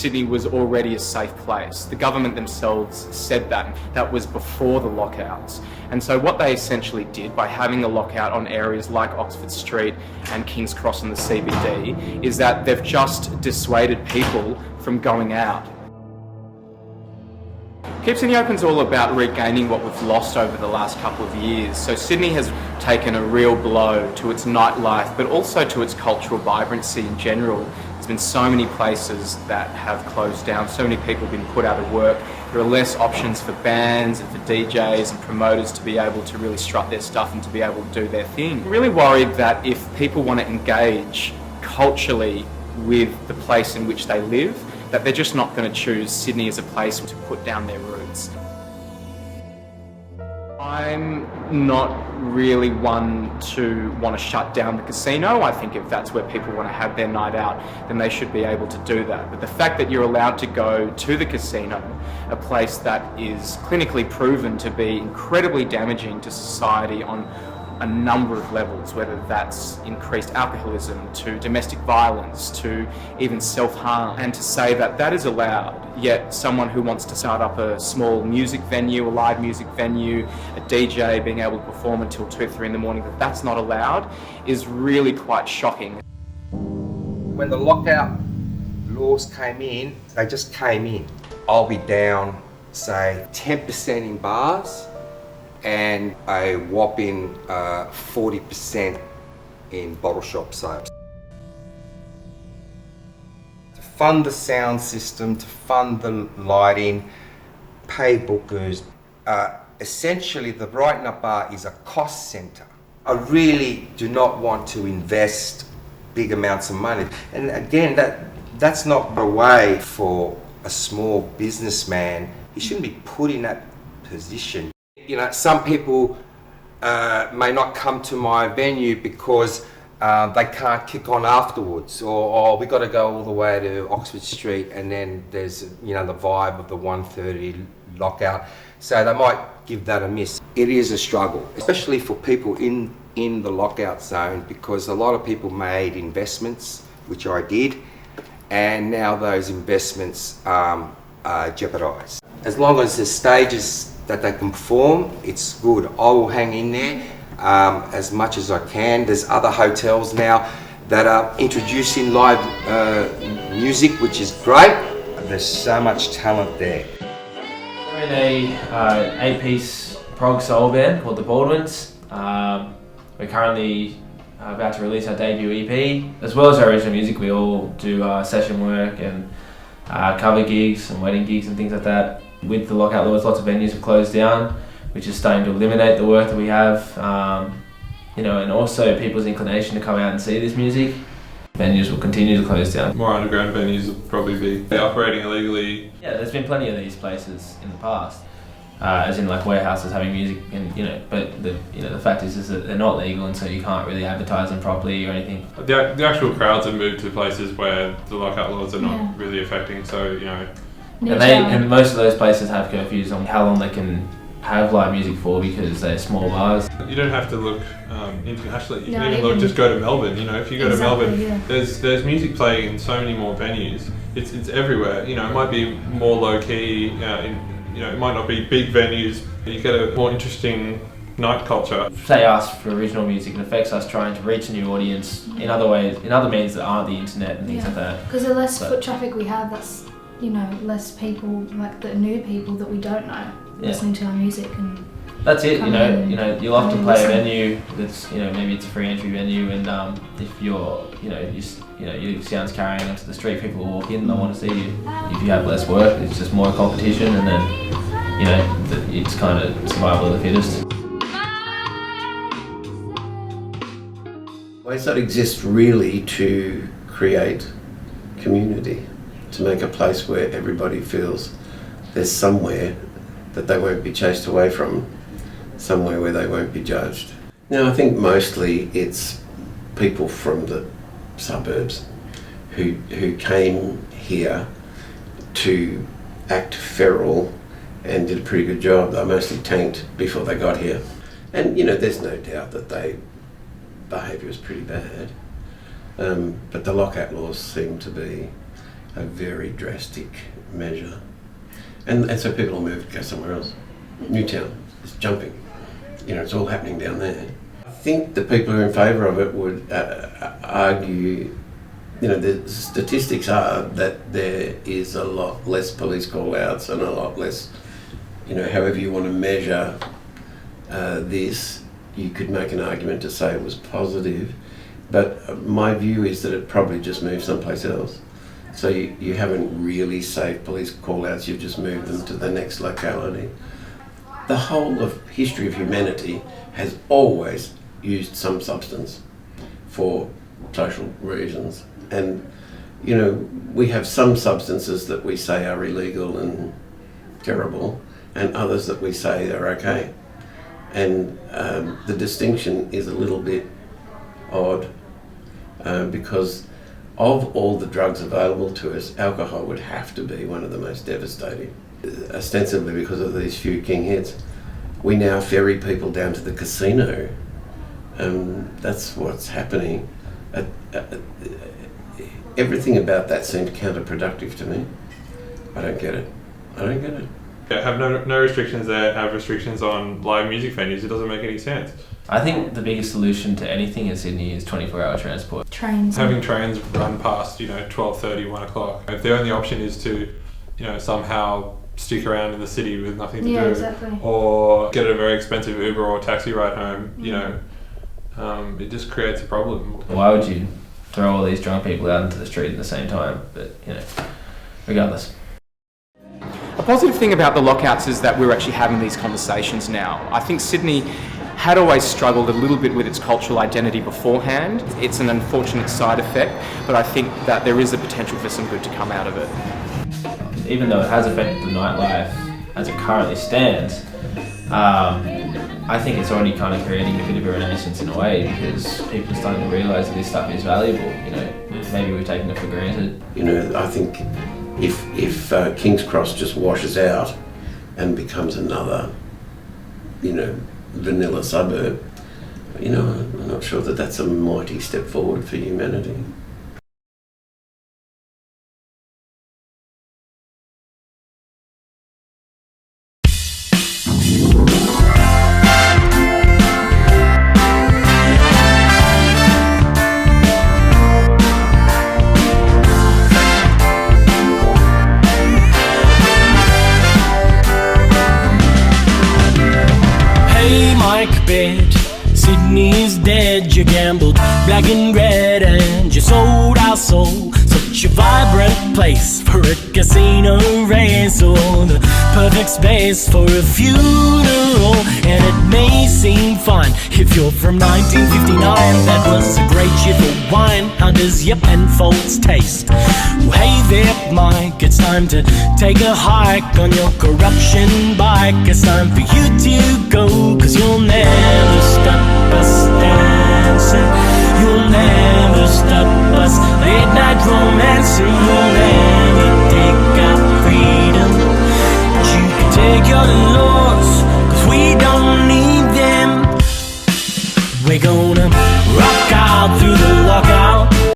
Sydney was already a safe place. The government themselves said that. That was before the lockouts. And so what they essentially did by having a lockout on areas like Oxford Street and King's Cross and the CBD is that they've just dissuaded people from going out. Keep Sydney Open's all about regaining what we've lost over the last couple of years. So Sydney has taken a real blow to its nightlife, but also to its cultural vibrancy in general. There's been so many places that have closed down, so many people have been put out of work. There are less options for bands and for DJs and promoters to be able to really strut their stuff and to be able to do their thing. I'm really worried that if people want to engage culturally with the place in which they live, that they're just not going to choose Sydney as a place to put down their roots. I'm not really one to want to shut down the casino. I think if that's where people want to have their night out, then they should be able to do that. But the fact that you're allowed to go to the casino, a place that is clinically proven to be incredibly damaging to society on a number of levels, whether that's increased alcoholism to domestic violence to even self-harm, and to say that that is allowed, yet someone who wants to start up a small music venue, a live music venue, a DJ being able to perform until 2 or 3 in the morning, that that's not allowed, is really quite shocking. When the lockout laws came in, they just came in. I'll be down, say, 10% in bars, and a whopping 40% in bottle shop sales. To fund the sound system, to fund the lighting, pay bookers, essentially the Brighten Up Bar is a cost centre. I really do not want to invest big amounts of money. And again, that's not a way for a small businessman. He shouldn't be put in that position. You know, some people may not come to my venue because they can't kick on afterwards, or we got to go all the way to Oxford Street, and then there's, you know, the vibe of the 1:30 lockout. So they might give that a miss. It is a struggle, especially for people in the lockout zone, because a lot of people made investments, which I did, and now those investments are jeopardised. As long as the stages that they can perform, it's good. I will hang in there as much as I can. There's other hotels now that are introducing live music, which is great. There's so much talent there. We're in a 8-piece prog soul band called the Baldwins. We're currently about to release our debut EP. As well as our original music, we all do session work and cover gigs and wedding gigs and things like that. With the lockout laws, lots of venues have closed down, which is starting to eliminate the work that we have. You know, and also people's inclination to come out and see this music. Venues will continue to close down. More underground venues will probably be operating illegally. Yeah, there's been plenty of these places in the past, as in like warehouses having music, and but the fact is that they're not legal, and so you can't really advertise them properly or anything. The actual crowds have moved to places where the lockout laws are not really affecting. So and most of those places have curfews on how long they can have live music for, because they're small bars. You don't have to look internationally. You can even look, just go to Melbourne. You know, if you go to Melbourne, there's music playing in so many more venues. It's everywhere. You know, it might be more low key. It might not be big venues. You get a more interesting night culture. They ask for original music, and affects us trying to reach a new audience in other ways, in other means that aren't the internet and things like that. Because the less foot traffic we have, that's less people, like the new people that we don't know, listening to our music. And that's it. You'll often play a venue that's maybe it's a free entry venue, and if your sound's carrying onto the street, people will walk in, they'll want to see you. If you have less work, it's just more competition, and then it's kind of survival of the fittest. Wayside exists really to create community, to make a place where everybody feels there's somewhere that they won't be chased away from, somewhere where they won't be judged. Now, I think mostly it's people from the suburbs who came here to act feral and did a pretty good job. They mostly tanked before they got here. And there's no doubt that their behaviour was pretty bad. But the lockout laws seem to be a very drastic measure. And so people will move, go somewhere else. Newtown is jumping. You know, it's all happening down there. I think the people who are in favour of it would argue, you know, the statistics are that there is a lot less police call-outs and a lot less, you know, however you want to measure this, you could make an argument to say it was positive. But my view is that it probably just moved someplace else. So you haven't really saved police call-outs, you've just moved them to the next locality. The whole of history of humanity has always used some substance for social reasons. And, you know, we have some substances that we say are illegal and terrible, and others that we say are okay. And the distinction is a little bit odd because of all the drugs available to us, alcohol would have to be one of the most devastating. Ostensibly because of these few king hits. We now ferry people down to the casino. That's what's happening. Everything about that seems counterproductive to me. I don't get it. Yeah, have no restrictions there, have restrictions on live music venues. It doesn't make any sense. I think the biggest solution to anything in Sydney is 24-hour transport. Trains. Having trains run past, 12:30, 1 o'clock. If the only option is to, somehow stick around in the city with nothing to do, exactly. or get a very expensive Uber or taxi ride home, it just creates a problem. Why would you throw all these drunk people out into the street at the same time? But, regardless. A positive thing about the lockouts is that we're actually having these conversations now. I think Sydney had always struggled a little bit with its cultural identity beforehand. It's an unfortunate side effect, but I think that there is the potential for some good to come out of it. Even though it has affected the nightlife as it currently stands, I think it's already kind of creating a bit of a renaissance in a way, because people are starting to realise that this stuff is valuable. Maybe we've taken it for granted. I think if King's Cross just washes out and becomes another, vanilla suburb, I'm not sure that that's a mighty step forward for humanity. Sydney's dead, you gambled black and red and you sold our soul. Such a vibrant place for a casino race, oh, the perfect space for a funeral. And it may seem fine if you're from 1959, that was a great year for wine. How does your Penfolds taste? Well, hey there, Mike, it's time to take a hike on your corruption bike. It's time for you to go, 'cause you'll never stop.